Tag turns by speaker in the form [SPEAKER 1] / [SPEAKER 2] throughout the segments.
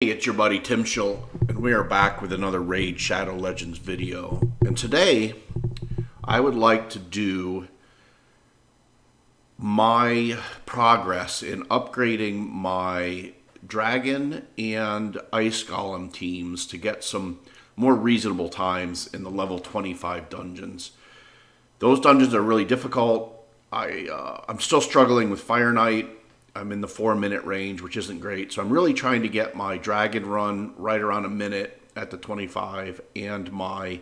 [SPEAKER 1] Hey, it's your buddy Tim Schultz, and we are back with another Raid Shadow Legends video. And today, I would like to do my progress in upgrading my Dragon and Ice Golem teams to get some more reasonable times in the level 25 dungeons. Those dungeons are really difficult. I'm still struggling with Fire Knight. I'm in the 4-minute range, which isn't great. So I'm really trying to get my Dragon run right around a minute at the 25 and my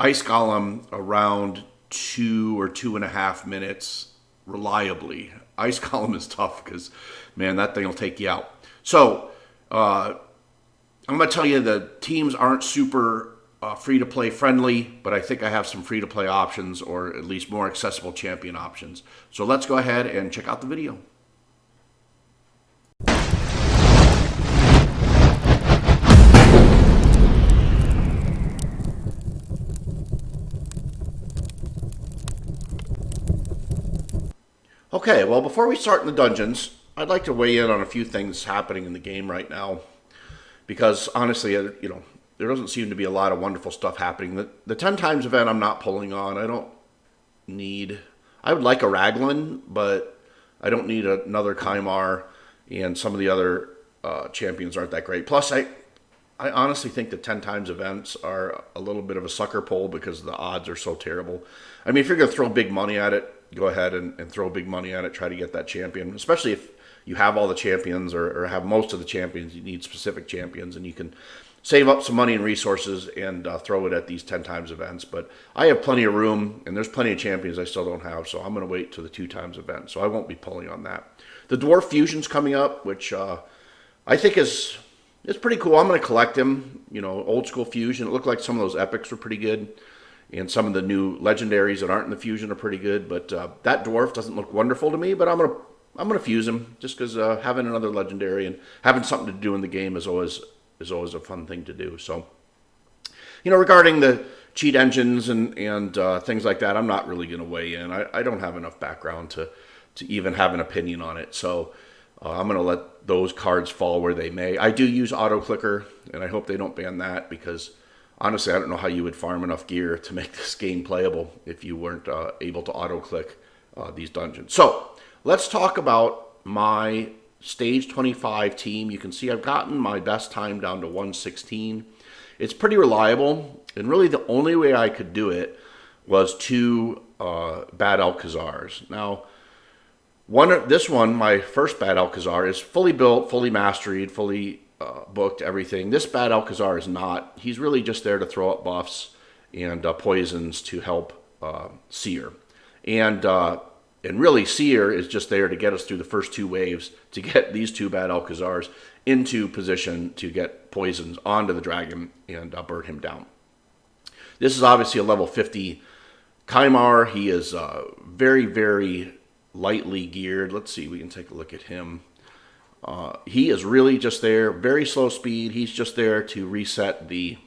[SPEAKER 1] Ice Golem around 2 or 2.5 minutes reliably. Ice Golem is tough because, man, that thing will take you out. So I'm going to tell you the teams aren't super free-to-play friendly, but I think I have some free-to-play options, or at least more accessible champion options. So let's go ahead and check out the video. Okay, well, before we start in the dungeons, I'd like to weigh in on a few things happening in the game right now. Because, honestly, there doesn't seem to be a lot of wonderful stuff happening. The 10 times event I'm not pulling on. I would like a Raglan, but I don't need another Kymar, and some of the other champions aren't that great. Plus, I honestly think the 10 times events are a little bit of a sucker pull because the odds are so terrible. I mean, if you're going to throw big money at it, go ahead and throw big money at it, try to get that champion, especially if you have all the champions or have most of the champions. You need specific champions, and you can save up some money and resources and throw it at these 10 times events. But I have plenty of room, and there's plenty of champions I still don't have, so I'm going to wait to the 2 times event, so I won't be pulling on that. The Dwarf Fusion's coming up, which I think it's pretty cool. I'm going to collect him, old school Fusion. It looked like some of those epics were pretty good. And some of the new legendaries that aren't in the fusion are pretty good, but that dwarf doesn't look wonderful to me. But I'm gonna fuse him just because having another legendary and having something to do in the game is always a fun thing to do. So, regarding the cheat engines and things like that, I'm not really gonna weigh in. I don't have enough background to even have an opinion on it. So I'm gonna let those cards fall where they may. I do use auto clicker, and I hope they don't ban that because, honestly, I don't know how you would farm enough gear to make this game playable if you weren't able to auto-click these dungeons. So, let's talk about my Stage 25 team. You can see I've gotten my best time down to 116. It's pretty reliable, and really the only way I could do it was 2 Bad Alcazars. Now, my first Bad Alcazar, is fully built, fully masteried, fully booked, everything. This Bad Alcazar is not. He's really just there to throw up buffs and poisons to help Seer. And really, Seer is just there to get us through the first 2 waves to get these 2 Bad Alcazars into position to get poisons onto the dragon and burn him down. This is obviously a level 50 Kymar. He is very, very lightly geared. Let's see, we can take a look at him. He is really just there, very slow speed. He's just there to reset the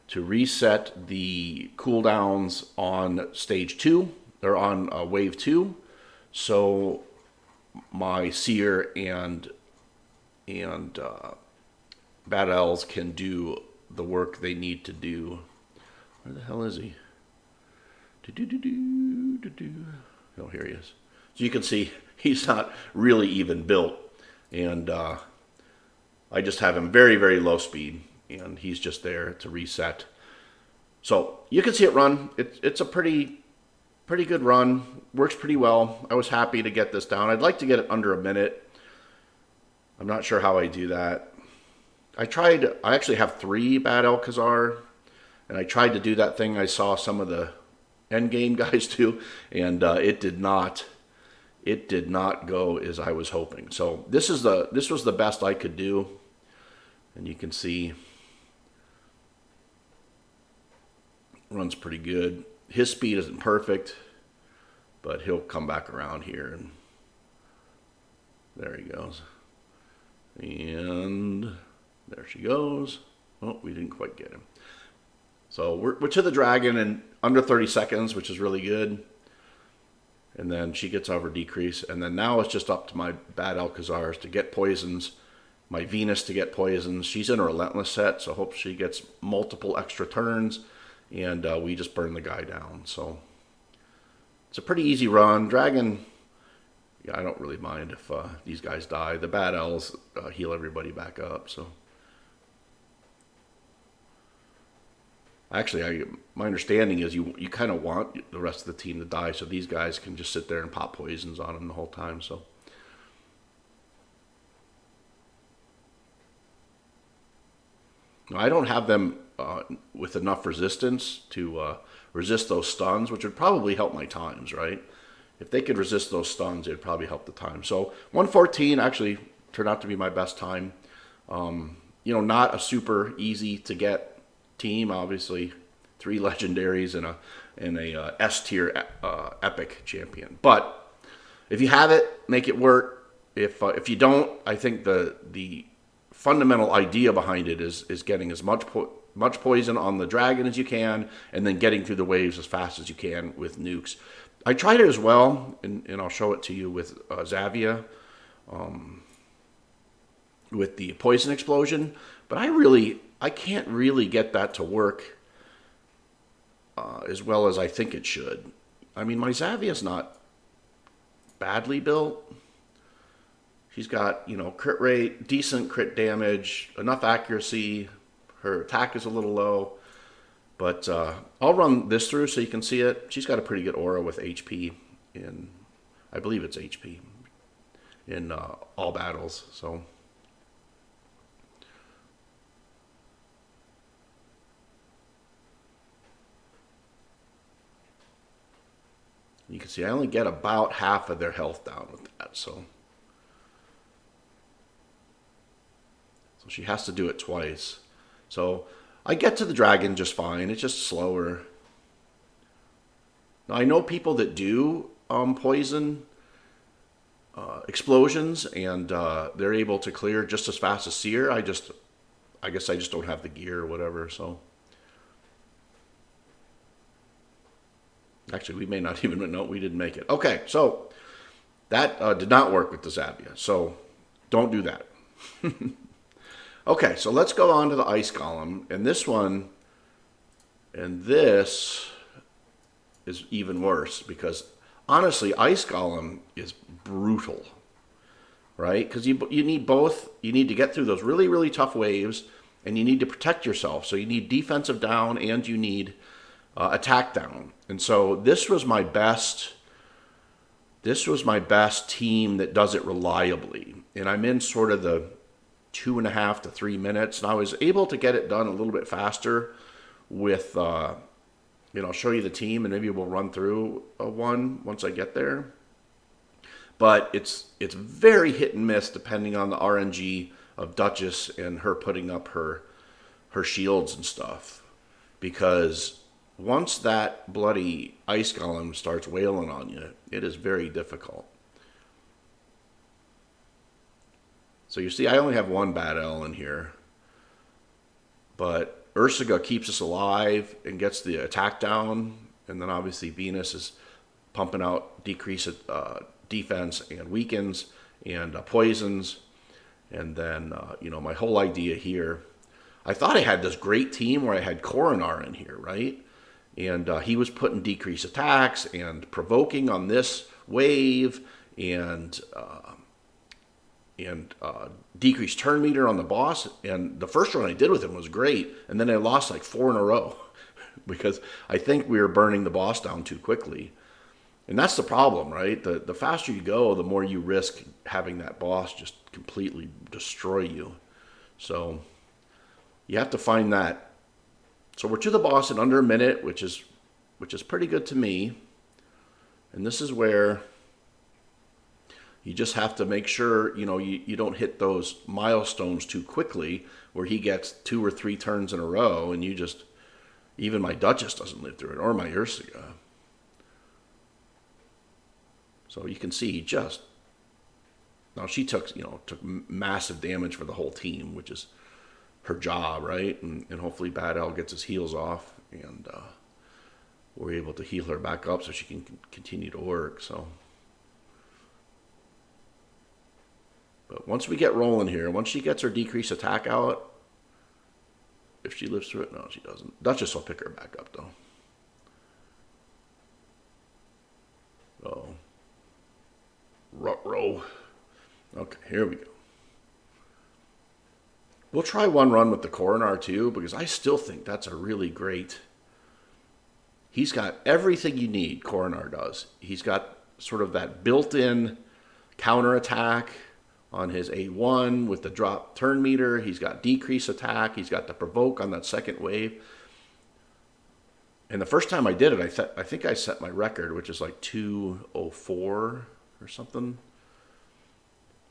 [SPEAKER 1] cooldowns on stage 2 or on wave 2. So my Seer and Bad Elves can do the work they need to do. Where the hell is he? Oh, here he is. So you can see he's not really even built. And I just have him very, very low speed, and he's just there to reset. So you can see it run. It's a pretty good run. Works pretty well. I was happy to get this down. I'd like to get it under a minute. I'm not sure how I do that. I actually have 3 Bad Alcazar, and I tried to do that thing I saw some of the endgame guys do, and it did not go as I was hoping. So this was the best I could do, and you can see runs pretty good. His speed isn't perfect, but he'll come back around here, and there he goes. And there she goes. Oh, we didn't quite get him. So we're to the dragon in under 30 seconds, which is really good. And then she gets over decrease. And then now it's just up to my Bad Alcazars to get poisons my Venus to get poisons. She's in a relentless set, so I hope she gets multiple extra turns, and we just burn the guy down. So it's a pretty easy run. Dragon, yeah, I don't really mind if these guys die. The bad elves heal everybody back up. So actually, my understanding is you kind of want the rest of the team to die, so these guys can just sit there and pop poisons on them the whole time. So. I don't have them with enough resistance to resist those stuns, which would probably help my times, right? If they could resist those stuns, it would probably help the time. So 114 actually turned out to be my best time. Not a super easy to get team. Obviously, 3 legendaries and a S tier epic champion. But if you have it, make it work. If you don't, I think the fundamental idea behind it is getting as much poison on the dragon as you can, and then getting through the waves as fast as you can with nukes. I tried it as well, and I'll show it to you with Xavia, with the poison explosion. But I can't really get that to work as well as I think it should. I mean, my Xavia's not badly built. She's got, crit rate, decent crit damage, enough accuracy. Her attack is a little low. But I'll run this through so you can see it. She's got a pretty good aura with HP I believe it's HP in all battles. So you can see I only get about half of their health down with that. So she has to do it twice. So I get to the dragon just fine. It's just slower. Now I know people that do poison explosions, and they're able to clear just as fast as Seer. I guess I just don't have the gear or whatever. So actually, we may not even know we didn't make it. Okay, so that did not work with the Xavia. So don't do that. Okay, so let's go on to the Ice Golem. And this is even worse because, honestly, Ice Golem is brutal, right? Because you need both. You need to get through those really, really tough waves, and you need to protect yourself. So you need defensive down, and you need attack down. And so this was my best team that does it reliably. And I'm in sort of the 2.5 to 3 minutes, and I was able to get it done a little bit faster with I'll show you the team, and maybe we'll run through one once I get there. But it's very hit and miss depending on the RNG of Duchess and her putting up her shields and stuff, because once that bloody Ice Golem starts wailing on you, it is very difficult. So you see, I only have one bad L in here. But Ursaga keeps us alive and gets the attack down. And then obviously Venus is pumping out decrease defense and weakens and poisons. And then, my whole idea here, I thought I had this great team where I had Coronar in here, right? And he was putting decreased attacks and provoking on this wave and decreased turn meter on the boss. And the first run I did with him was great. And then I lost like 4 in a row because I think we were burning the boss down too quickly. And that's the problem, right? The faster you go, the more you risk having that boss just completely destroy you. So you have to find that. So we're to the boss in under a minute, which is pretty good to me. And this is where you just have to make sure, you don't hit those milestones too quickly where he gets 2 or 3 turns in a row and even my Duchess doesn't live through it, or my Ursaga. So you can see now she took massive damage for the whole team, which is her job, right? And hopefully Bad L gets his heals off and we're able to heal her back up so she can continue to work. So But once we get rolling here, once she gets her decreased attack out, if she lives through it, no, she doesn't. Duchess will pick her back up, though. Oh. Ruh-roh. Okay, here we go. We'll try one run with the Coronar, too, because I still think that's a really great... He's got everything you need, Coronar does. He's got sort of that built-in counterattack on his A1 with the drop turn meter. He's got decrease attack. He's got the provoke on that second wave. And the first time I did it, I think I set my record, which is like 204 or something.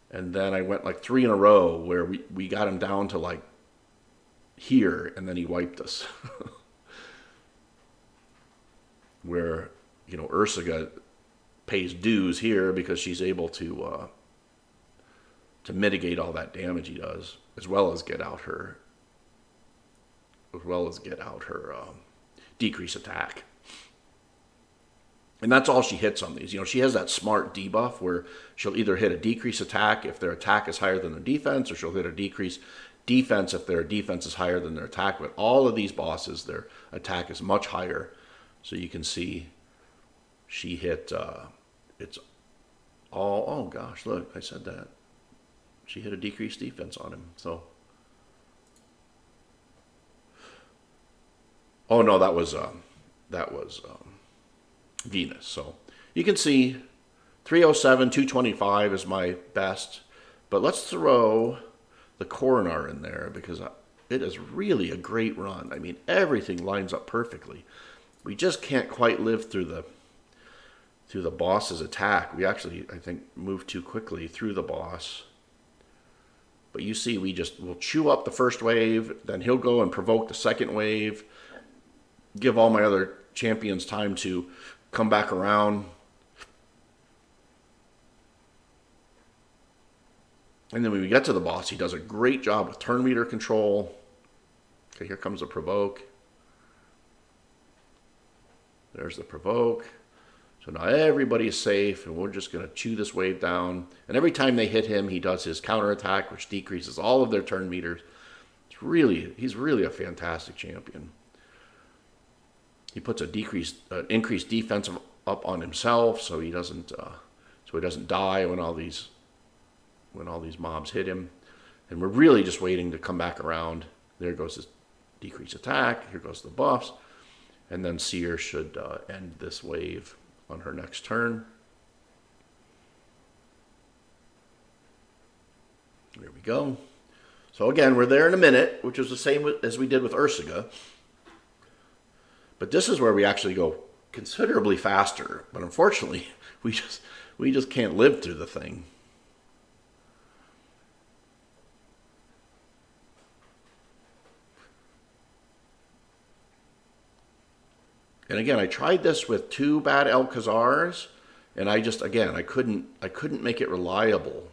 [SPEAKER 1] And then I went like 3 in a row where we got him down to like here, and then he wiped us. Where, you know, Ursula pays dues here because she's able to mitigate all that damage he does, as well as get out her decrease attack. And that's all she hits on these. You know, she has that smart debuff where she'll either hit a decrease attack if their attack is higher than their defense, or she'll hit a decrease defense if their defense is higher than their attack. But all of these bosses, their attack is much higher. So you can see she hit, it's all, oh gosh, look, I said that. She hit a decreased defense on him, so. Oh no, that was Venus. So you can see 307, 225 is my best. But let's throw the Coronar in there because it is really a great run. I mean, everything lines up perfectly. We just can't quite live through the boss's attack. We actually, I think, moved too quickly through the boss. But you see, we'll chew up the first wave, then he'll go and provoke the second wave, give all my other champions time to come back around. And then when we get to the boss, he does a great job with turn meter control. Okay, here comes the provoke. There's the provoke. So now everybody's safe, and we're just going to chew this wave down. And every time they hit him, he does his counterattack, which decreases all of their turn meters. He's really a fantastic champion. He puts increased defense up on himself, so he doesn't die when all these mobs hit him. And we're really just waiting to come back around. There goes his decreased attack. Here goes the buffs. And then Seer should end this wave on her next turn. There we go. So again, we're there in a minute, which is the same as we did with Ursula. But this is where we actually go considerably faster. But unfortunately, we just can't live through the thing. And again, I tried this with 2 bad Alcazars, and I couldn't make it reliable.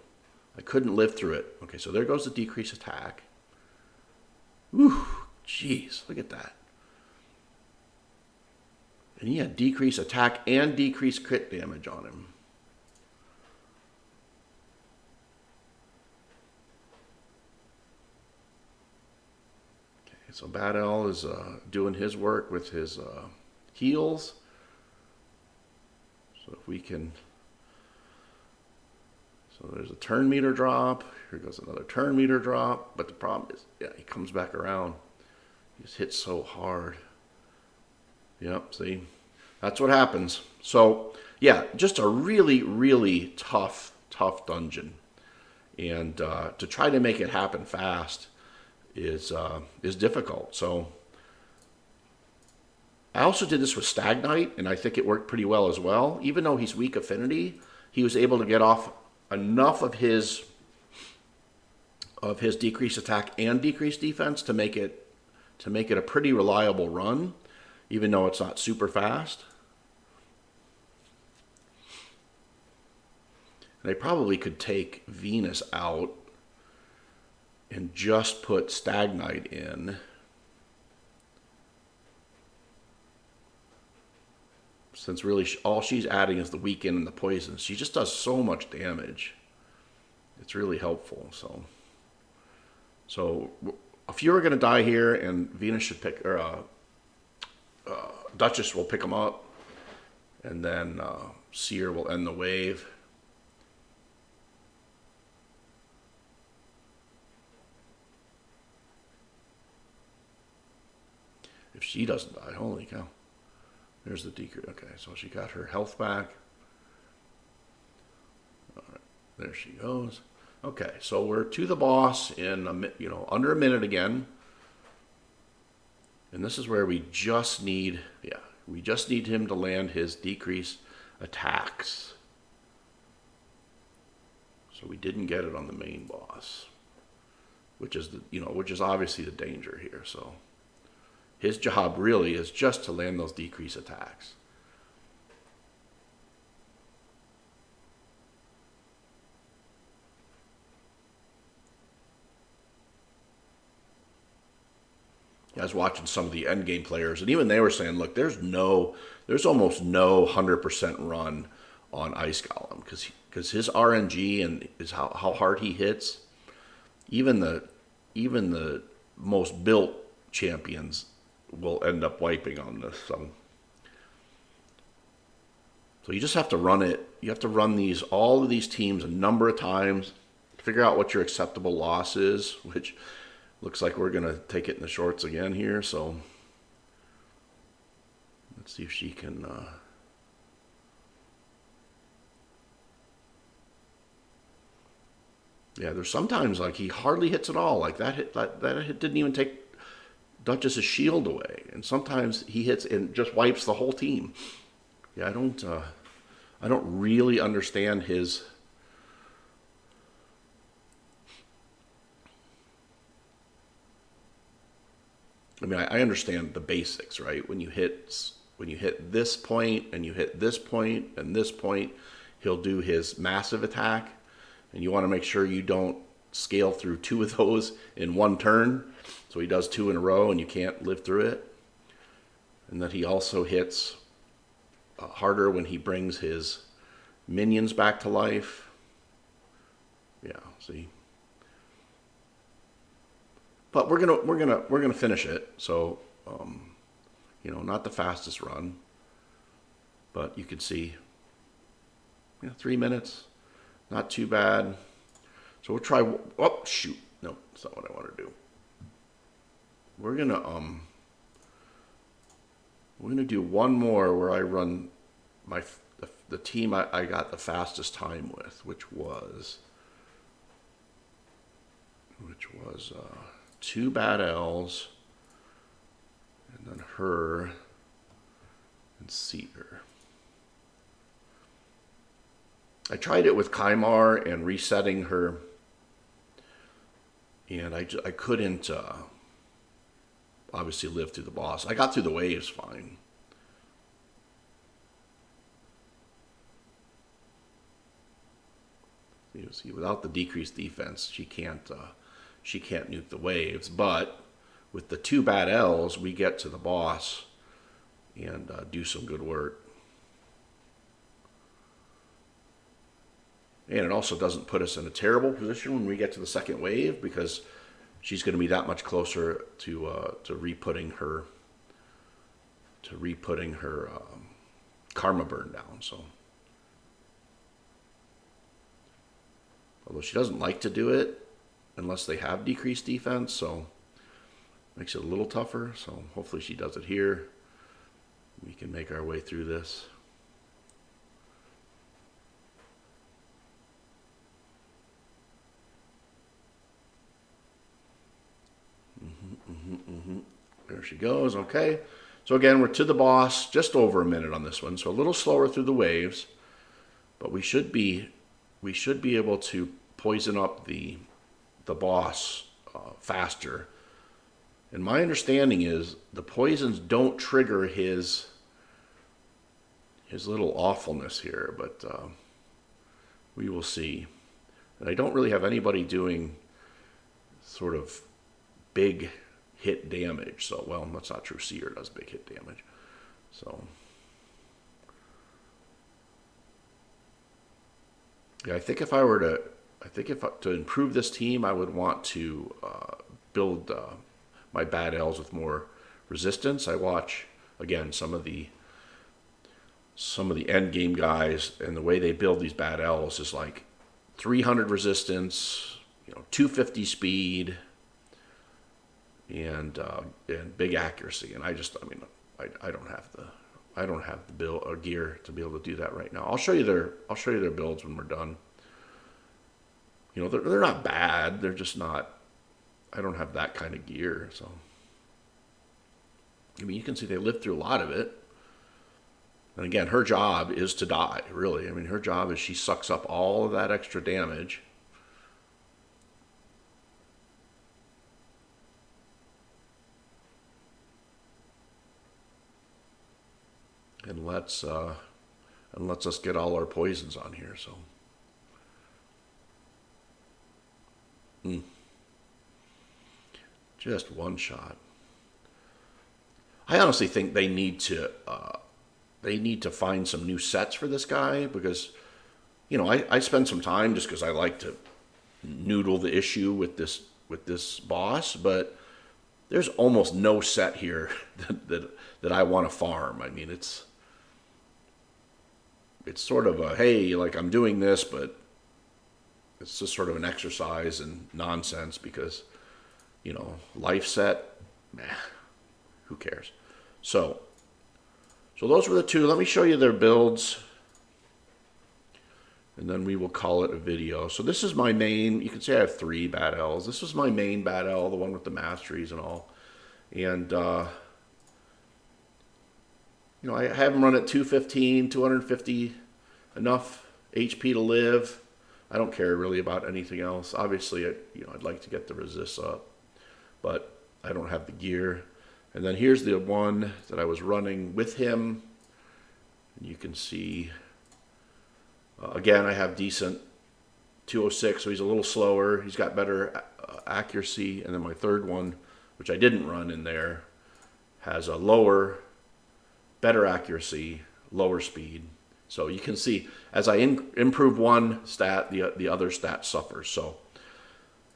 [SPEAKER 1] I couldn't live through it. Okay, so there goes the decrease attack. Whew, jeez, look at that. And he had decrease attack and decrease crit damage on him. Okay, so Bad L is doing his work with his heals. So if we can, so there's a turn meter drop. Here goes another turn meter drop. But the problem is, yeah, he comes back around. He just hits so hard. Yep, see, that's what happens. So yeah, just a really, really tough dungeon. And to try to make it happen fast is difficult. So I also did this with Stag Knight, and I think it worked pretty well as well. Even though he's weak affinity, he was able to get off enough of his decreased attack and decreased defense to make it a pretty reliable run, even though it's not super fast. And I probably could take Venus out and just put Stag Knight in. Since really all she's adding is the weaken and the poison. She just does so much damage. it's really helpful. So a few are going to die here, and Venus should pick, or Duchess will pick them up, and then Seer will end the wave. If she doesn't die, holy cow. There's the decrease. Okay, so she got her health back. All right, there she goes. Okay, so we're to the boss in under a minute again. And this is where we just need him to land his decrease attacks. So we didn't get it on the main boss, which is obviously the danger here. So his job really is just to land those decrease attacks. I was watching some of the endgame players, and even they were saying, look, there's almost no 100% run on Ice Golem, because his RNG and is how hard he hits. Even the most built champions will end up wiping on this. So you just have to run it. You have to run all of these teams a number of times, figure out what your acceptable loss is, which looks like we're going to take it in the shorts again here. So let's see if she can. Yeah, there's sometimes like he hardly hits at all. Like that hit didn't even take Duchess's shield away, and sometimes he hits and just wipes the whole team. Yeah, I don't really understand his. I mean, I understand the basics, right? When you hit this point and you hit this point and this point, he'll do his massive attack, and you want to make sure you don't scale through two of those in one turn. So he does two in a row, and you can't live through it. And that he also hits harder when he brings his minions back to life. Yeah, see. But we're gonna finish it. So, not the fastest run, but you can see, 3 minutes, not too bad. So we'll try. Oh shoot! No, that's not what I want to do. We're gonna do one more where I run the team I got the fastest time with, which was 2 Bad Elves, and then her and Seer. I tried it with Kymar and resetting her, and I couldn't obviously live through the boss. I got through the waves fine. You see, without the decreased defense, she can't nuke the waves. But with the 2 Bad Elves, we get to the boss and do some good work. And it also doesn't put us in a terrible position when we get to the second wave, because she's going to be that much closer to re-putting her karma burn down. So, although she doesn't like to do it unless they have decreased defense, so makes it a little tougher. So hopefully she does it here. We can make our way through this. There she goes. Okay. So again, we're to the boss, just over a minute on this one. So a little slower through the waves, but we should be able to poison up the boss faster. And my understanding is the poisons don't trigger his little awfulness here, but we will see. And I don't really have anybody doing sort of big hit damage. So, well, that's not true. Seer does big hit damage. So, yeah, I think if I were I think if to improve this team, I would want to build my bad elves with more resistance. I watch again some of the end game guys, and the way they build these bad elves is like 300 resistance, 250 speed, and big accuracy. And I don't have the build or gear to be able to do that right now. I'll show you their builds when we're done. They're not bad. They're just not. I don't have that kind of gear. So you can see they lived through a lot of it. And again, her job is to die, really. Her job is she sucks up all of that extra damage. And lets us get all our poisons on here. So, just one shot. I honestly think they need to find some new sets for this guy, because I spend some time just because I like to noodle the issue with this boss, but there's almost no set here that I want to farm. It's sort of a, hey, like I'm doing this, but it's just sort of an exercise in nonsense because, life set, who cares? So those were the two. Let me show you their builds, and then we will call it a video. So this is my main, you can say I have 3 bad elves. This was my main bad elf, the one with the masteries and all. And, I have him run at 215, 250, enough HP to live. I don't care really about anything else. Obviously, I'd like to get the resists up, but I don't have the gear. And then here's the one that I was running with him. And you can see, again, I have decent 206, so he's a little slower. He's got better accuracy. And then my third one, which I didn't run in there, has a lower, better accuracy, lower speed. So you can see, as I improve one stat, the other stat suffers. So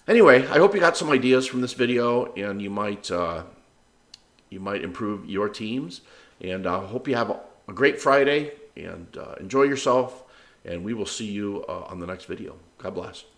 [SPEAKER 1] anyway, I hope you got some ideas from this video, and you might improve your teams. And I hope you have a great Friday, and enjoy yourself. And we will see you on the next video. God bless.